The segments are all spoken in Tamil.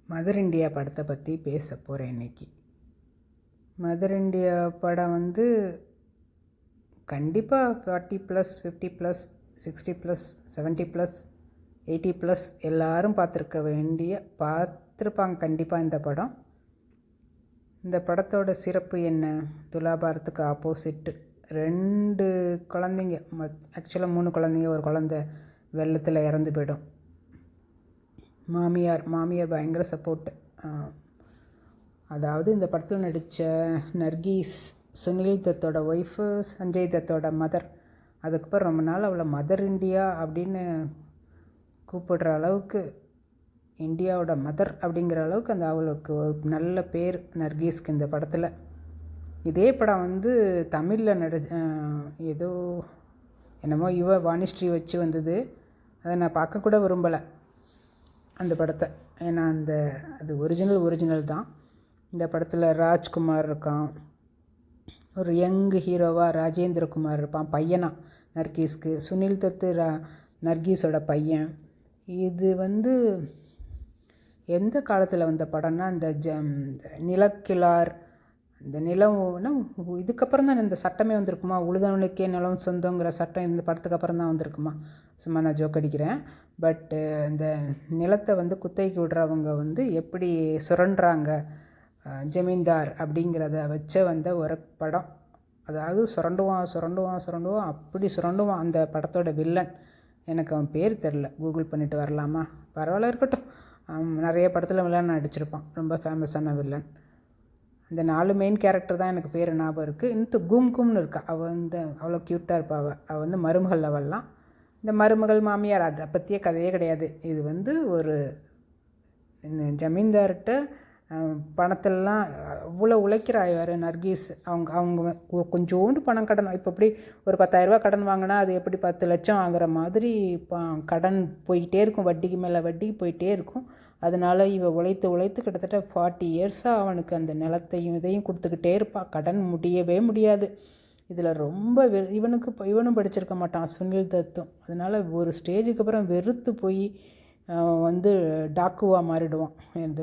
மதர் இண்டியா படத்தை பற்றி பேச போகிறேன் இன்றைக்கி. மதர் இண்டியா படம் கண்டிப்பாக 40+, 50+, 60+, 70+, 80+ எல்லோரும் பார்த்துருப்பாங்க கண்டிப்பாக இந்த படம். இந்த படத்தோட சிறப்பு என்ன? துலாபாரத்துக்கு ஆப்போசிட்டு 2 குழந்தைங்க, ஆக்சுவலாக 3 குழந்தைங்க, ஒரு குழந்தை வெள்ளத்தில் இறந்து போயிடும். மாமியார் பயங்கர சப்போர்ட்டு. அதாவது இந்த படத்தில் நடித்த நர்கீஸ் சுனில் தத்தோட ஒய்ஃபு, சஞ்சய் தத்தோட மதர். அதுக்கப்புறம் ரொம்ப நாள் அவளை மதர் இண்டியா அப்படின்னு கூப்பிடுற அளவுக்கு, இந்தியாவோட மதர் அப்படிங்கிற அளவுக்கு அவளுக்கு ஒரு நல்ல பேர் நர்கீஸ்க்கு இந்த படத்தில். இதே படம் தமிழில் ஏதோ என்னமோ வாணிஸ்ரீ வச்சு வந்தது. அதை நான் பார்க்கக்கூட விரும்பலை அந்த படத்தை. ஏன்னா அது ஒரிஜினல் தான். இந்த படத்தில் ராஜ்குமார் இருக்கான், ஒரு யங் ஹீரோவாக ராஜேந்திர குமார் இருப்பான், பையனா நர்கீஸ்க்கு. சுனில் தத்து நர்கீஸோட பையன். இது எந்த காலத்தில் வந்த படம்னா, இந்த நிலக்கிழார், இந்த நிலம்னா இதுக்கப்புறம் தான் இந்த சட்டமே வந்திருக்குமா, உழுதவனுக்கே நிலம் சொந்தங்கிற சட்டம் இந்த படத்துக்கு அப்புறம் தான் வந்திருக்குமா. சும்மா நான் ஜோக் அடிக்கிறேன். பட்டு இந்த நிலத்தை குத்தகைக்கு விடுறவங்க எப்படி சுரண்டுறாங்க, ஜமீன்தார் அப்படிங்கிறத வச்ச ஒரு படம். அதாவது சுரண்டுவான் அப்படி சுரண்டுவான் அந்த படத்தோட வில்லன். எனக்கு அவன் பேர் தெரில, கூகுள் பண்ணிவிட்டு வரலாமா? பரவாயில்ல, இருக்கட்டும். நிறைய படத்தில் வில்லன் நடிச்சிருப்பான், ரொம்ப ஃபேமஸான வில்லன். இந்த 4 மெயின் கேரக்டர் தான் எனக்கு பேர் ஞாபகம் இருக்குது. கும்னு இருக்கா, அவள் அவ்வளோ க்யூட்டாக இருப்பாள். அவள் மருமகள் அவள்லாம். இந்த மருமகள் மாமியார் அதை பற்றிய கதையே கிடையாது. இது ஒரு ஜமீன்தார்கிட்ட பணத்திலலாம் அவ்வளோ உழைக்கிறார் நர்கீஸ். அவங்க கொஞ்சோண்டு பணம் கடன், இப்போ எப்படி ஒரு 10,000 கடன் வாங்கினா அது எப்படி 10 லட்சம் ஆகிற மாதிரி கடன் போய்கிட்டே இருக்கும், வட்டிக்கு மேலே வட்டி போயிட்டே இருக்கும். அதனால் உழைத்து கிட்டத்தட்ட 40 இயர்ஸாக அவனுக்கு அந்த நிலத்தையும் இதையும் கொடுத்துக்கிட்டே இருப்பாள். கடன் முடியவே முடியாது. இதில் ரொம்ப இவனும் படிச்சிருக்க மாட்டான், சுனில் தத்தும். அதனால் ஒரு ஸ்டேஜுக்கு அப்புறம் வெறுத்து போய் டாக்குவாக மாறிடுவான், இந்த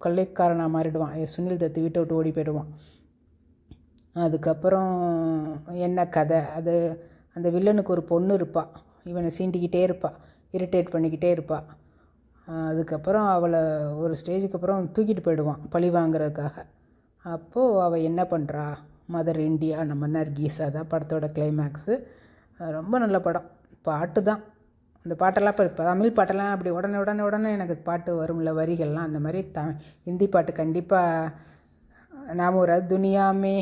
கொள்ளைக்காரனாக மாறிடுவான். சுனில் தத்து வீட்டை விட்டு ஓடி போயிடுவான். அதுக்கப்புறம் என்ன கதை, அந்த வில்லனுக்கு ஒரு பொண்ணு இருப்பாள், இவனை சீண்டிக்கிட்டே இருப்பாள், இரிட்டேட் பண்ணிக்கிட்டே இருப்பாள். அதுக்கப்புறம் அவளை ஒரு ஸ்டேஜுக்கு அப்புறம் தூக்கிட்டு போயிடுவான் பழி வாங்குறதுக்காக. அப்போது அவள் என்ன பண்ணுறா, மதர் இண்டியா நம்ம நர்கீஸ். அதான் படத்தோட கிளைமேக்ஸு. ரொம்ப நல்ல படம். பாட்டு தான், இந்த பாட்டெல்லாம் இப்போ தமிழ் பாட்டெல்லாம் அப்படி உடனே எனக்கு பாட்டு வரும்ல, வரிகள்லாம். அந்த மாதிரி ஹிந்தி பாட்டு கண்டிப்பாக நாம் ஒரு துனியாமே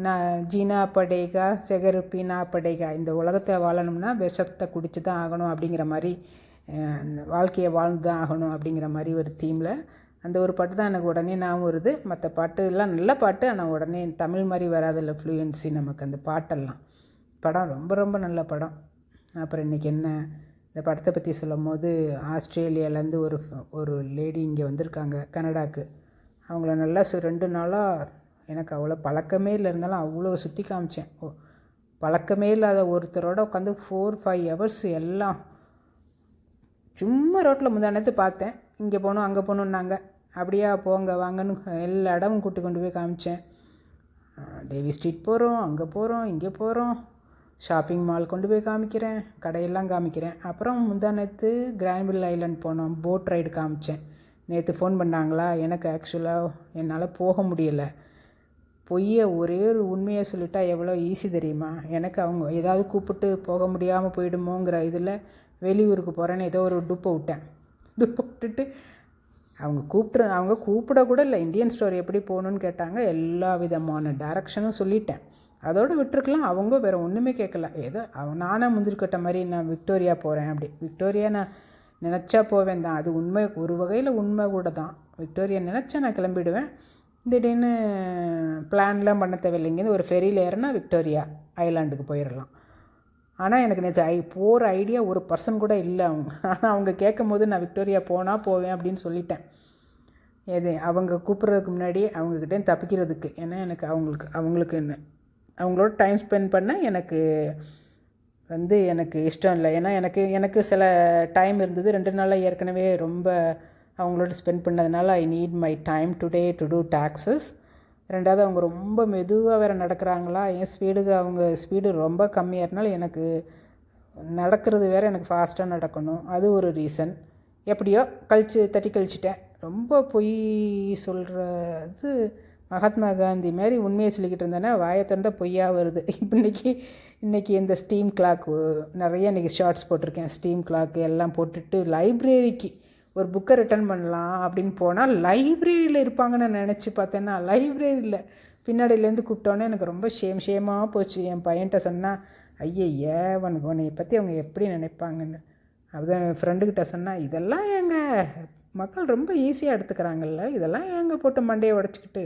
நான் ஜீனா படேகா செகரு பீனா படேகா. இந்த உலகத்தை வாழணும்னா விஷத்தை குடிச்சு தான் ஆகணும் அப்படிங்கிற மாதிரி, வாழ்க்கையை வாழ்ந்து தான் ஆகணும் அப்படிங்கிற மாதிரி ஒரு தீமில் அந்த ஒரு பாட்டு தான் எனக்கு உடனே ஞாபகம் வருது. மற்ற பாட்டு எல்லாம் நல்ல பாட்டு, ஆனால் உடனே தமிழ் மாதிரி வராதில்ல ஃப்ளூயன்சி நமக்கு அந்த பாட்டெல்லாம். படம் ரொம்ப நல்ல படம். அப்புறம் இன்றைக்கி என்ன, இந்த படத்தை பற்றி சொல்லும் போது, ஆஸ்திரேலியாவிலேருந்து ஒரு லேடி இங்கே வந்திருக்காங்க கனடாவுக்கு. அவங்கள நல்லா 2 நாளாக எனக்கு அவ்வளோ பழக்கமே இல்லை, இருந்தாலும் அவ்வளோ சுற்றி காமிச்சேன். பழக்கமே இல்லாத ஒருத்தரோட உட்காந்து 4-5 ஹவர்ஸ் எல்லாம் சும்மா ரோட்டில் முந்தானத்து பார்த்தேன். இங்கே போகணும் அங்கே போகணுன்னாங்க. அப்படியா, போங்க வாங்கன்னு எல்லா இடமும் கொண்டு போய் காமிச்சேன். டேவி ஸ்ட்ரீட் போகிறோம், அங்கே போகிறோம், இங்கே போகிறோம், ஷாப்பிங் மால் கொண்டு போய் காமிக்கிறேன், கடையெல்லாம் காமிக்கிறேன். அப்புறம் முந்தானத்து கிரான்வில் ஐலாண்ட் போனோம், போட் ரைடு காமிச்சேன். நேற்று ஃபோன் பண்ணாங்களா, எனக்கு ஆக்சுவலாக என்னால் போக முடியலை. ஒரே ஒரு உண்மையை சொல்லிட்டா எவ்வளோ ஈஸி தெரியுமா? எனக்கு அவங்க ஏதாவது கூப்பிட்டு போக முடியாமல் போயிடுமோங்கிற இதில் வெளியூருக்கு போகிறேன்னு ஏதோ ஒரு டுப்பை விட்டுட்டு அவங்க கூப்பிடக்கூட இல்லை. இந்தியன் ஸ்டோரி எப்படி போகணுன்னு கேட்டாங்க. எல்லா விதமான டைரக்ஷனும் சொல்லிட்டேன். அதோடு விட்டுருக்கலாம். அவங்க வேறு ஒன்றுமே கேட்கல. ஏதோ நானே முந்திரிக்கட்ட மாதிரி நான் விக்டோரியா போகிறேன் அப்படி. விக்டோரியா நான் நினச்சா போவேன் தான், அது உண்மை, ஒரு வகையில் உண்மை கூட தான். விக்டோரியா நினச்சா நான் கிளம்பிடுவேன். திடீர்னு பிளான்லாம் பண்ண தேவையில்லைங்க, ஒரு ஃபெரியில் ஏறினா விக்டோரியா ஐலாண்டுக்கு போயிடலாம். ஆனால் எனக்கு நேற்று போகிற ஐடியா ஒரு பர்சன் கூட இல்லை அவங்க. ஆனால் அவங்க கேட்கும் போது நான் விக்டோரியா போவேன் அப்படின்னு சொல்லிட்டேன். அவங்க கூப்பிட்றதுக்கு முன்னாடி அவங்கக்கிட்டே தப்பிக்கிறதுக்கு. ஏன்னா எனக்கு அவங்களுக்கு என்ன, அவங்களோட டைம் ஸ்பெண்ட் பண்ண எனக்கு இஷ்டம் இல்லை. ஏன்னா எனக்கு சில டைம் இருந்தது. 2 நாளாக ஏற்கனவே ரொம்ப அவங்களோட ஸ்பெண்ட் பண்ணதுனால I need my time today to do tasks. ரெண்டாவது அவங்க ரொம்ப மெதுவாக வேறு நடக்கிறாங்களா, என் அவங்க ஸ்பீடு ரொம்ப கம்மியாக இருந்தாலும் எனக்கு நடக்கிறது வேறு, எனக்கு ஃபாஸ்ட்டாக நடக்கணும், அது ஒரு ரீசன். எப்படியோ தட்டி கழிச்சிட்டேன். ரொம்ப பொய் சொல்கிறது மகாத்மா காந்தி மாதிரி உண்மையை சொல்லிக்கிட்டு இருந்தேன்னா வாயை திறந்தால் பொய்யா வருது. இன்றைக்கி இந்த ஸ்டீம் கிளாக்கு நிறைய இன்றைக்கி ஷார்ட்ஸ் போட்டிருக்கேன். ஸ்டீம் கிளாக்கு எல்லாம் போட்டுட்டு லைப்ரரிக்கு ஒரு புக்கை ரிட்டர்ன் பண்ணலாம் அப்படின்னு போனால் லைப்ரரியில் இருப்பாங்கன்னு நினச்சி பார்த்தேன்னா லைப்ரரியில் பின்னாடியிலேருந்து கூப்பிட்டோன்னே எனக்கு ரொம்ப ஷேமாக போச்சு. என் பையன்கிட்ட சொன்னால் ஐயய்யா உன்னை பற்றி அவங்க எப்படி நினைப்பாங்கன்னு. அதுதான் என் ஃப்ரெண்டுக்கிட்ட சொன்னால் இதெல்லாம் ஏங்க மக்கள் ரொம்ப ஈஸியாக எடுத்துக்கிறாங்கல்ல, இதெல்லாம் ஏங்க போட்டு மண்டையை உடச்சிக்கிட்டு,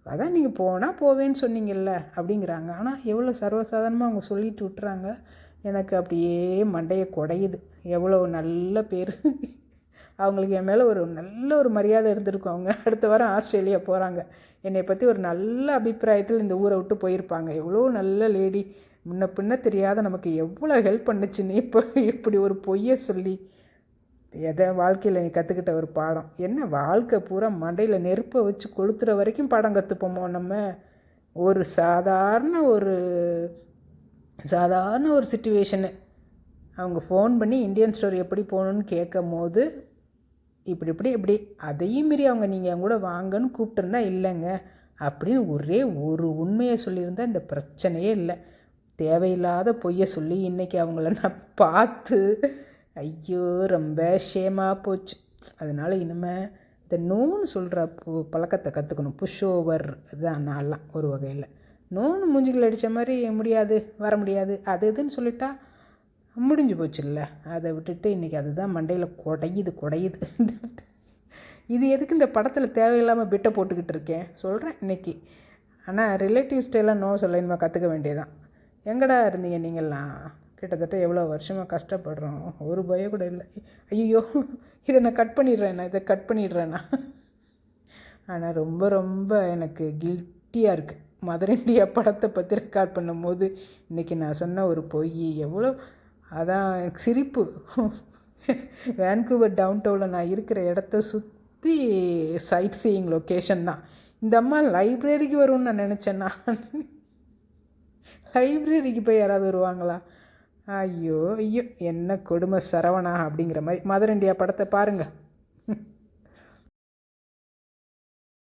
அதான் நீங்கள் போனால் போவேன்னு சொன்னீங்கல்ல அப்படிங்கிறாங்க. ஆனால் எவ்வளோ சர்வசாதாரணமாக அவங்க சொல்லிட்டு விட்டுறாங்க. எனக்கு அப்படியே மண்டையை குடையுது. எவ்வளோ நல்ல பேர் அவங்களுக்கு என் மேலே நல்ல ஒரு மரியாதை இருந்திருக்கும். அவங்க அடுத்த வாரம் ஆஸ்திரேலியா போகிறாங்க. என்னை பற்றி ஒரு நல்ல அபிப்பிராயத்தில் இந்த ஊரை விட்டு போயிருப்பாங்க. எவ்வளோ நல்ல லேடி, முன்ன பின்ன தெரியாத நமக்கு எவ்வளோ ஹெல்ப் பண்ணுச்சுன்னு இப்போ இப்படி ஒரு பொய்யை சொல்லி எதை வாழ்க்கையில் நீ கற்றுக்கிட்ட ஒரு பாடம் என்ன? வாழ்க்கை பூரா மண்டையில் நெருப்பை வச்சு கொளுத்துற வரைக்கும் பாடம் கற்றுப்போமோ நம்ம? ஒரு சாதாரண ஒரு சுச்சுவேஷனு அவங்க ஃபோன் பண்ணி இந்தியன் ஸ்டோர் எப்படி போகணுன்னு கேட்கும் போது இப்படி அதையும் மீறி அவங்க நீங்கள் என் கூட வாங்கன்னு கூப்பிட்டுருந்தா இல்லைங்க அப்படின்னு ஒரே ஒரு உண்மையை சொல்லியிருந்தால் இந்த பிரச்சனையே இல்லை. தேவையில்லாத பொய்யை சொல்லி இன்றைக்கி அவங்கள நான் பார்த்து ஐயோ ரொம்ப ஷேமாக போச்சு. அதனால் இனிமேல் இந்த நோன்னு சொல்கிற பழக்கத்தை கற்றுக்கணும். புஷ் ஓவர் தான் நான்லாம் ஒரு வகையில். நோன்னு மூஞ்சிகள் அடித்த மாதிரி முடியாது, வர முடியாது, அது இதுன்னு சொல்லிட்டா முடிஞ்சு போச்சு இல்லை. அதை விட்டுட்டு இன்றைக்கி அதுதான் மண்டையில் குடையுது. இது எதுக்கு இந்த படத்தில் தேவையில்லாமல் பிட்டை போட்டுக்கிட்டு இருக்கேன் சொல்கிறேன் இன்றைக்கி. ஆனால் ரிலேட்டிவ்ஸ்டெல்லாம் நோ சொல்ல இனிமேல் கற்றுக்க வேண்டியதான். எங்கடா இருந்தீங்க நீங்கள்லாம்? கிட்டத்தட்ட எவ்வளோ வருஷமாக கஷ்டப்படுறோம், ஒரு பயம் கூட இல்லை. ஐயோ இதை நான் கட் பண்ணிடுறேன்னா ஆனால் ரொம்ப ரொம்ப எனக்கு கில்ட்டியாக இருக்குது. மதர் இண்டியா படத்தை பற்றி ரெக்கார்ட் பண்ணும்போது இன்றைக்கி நான் சொன்ன ஒரு பொய் எவ்வளோ, அதான் எனக்கு சிரிப்பு. வேன்கூவர் டவுன் டவுனில் நான் இருக்கிற இடத்த சுற்றி சைட் சீயிங் லொக்கேஷன் தான். இந்த அம்மா லைப்ரரிக்கு வரும்னு நான் நினச்சேன்னா லைப்ரரிக்கு போய் யாராவது வருவாங்களா? ஐயோ என்ன கொடுமை சரவணா அப்படிங்கிற மாதிரி. மதர் இண்டியா படத்தை பாருங்கள்.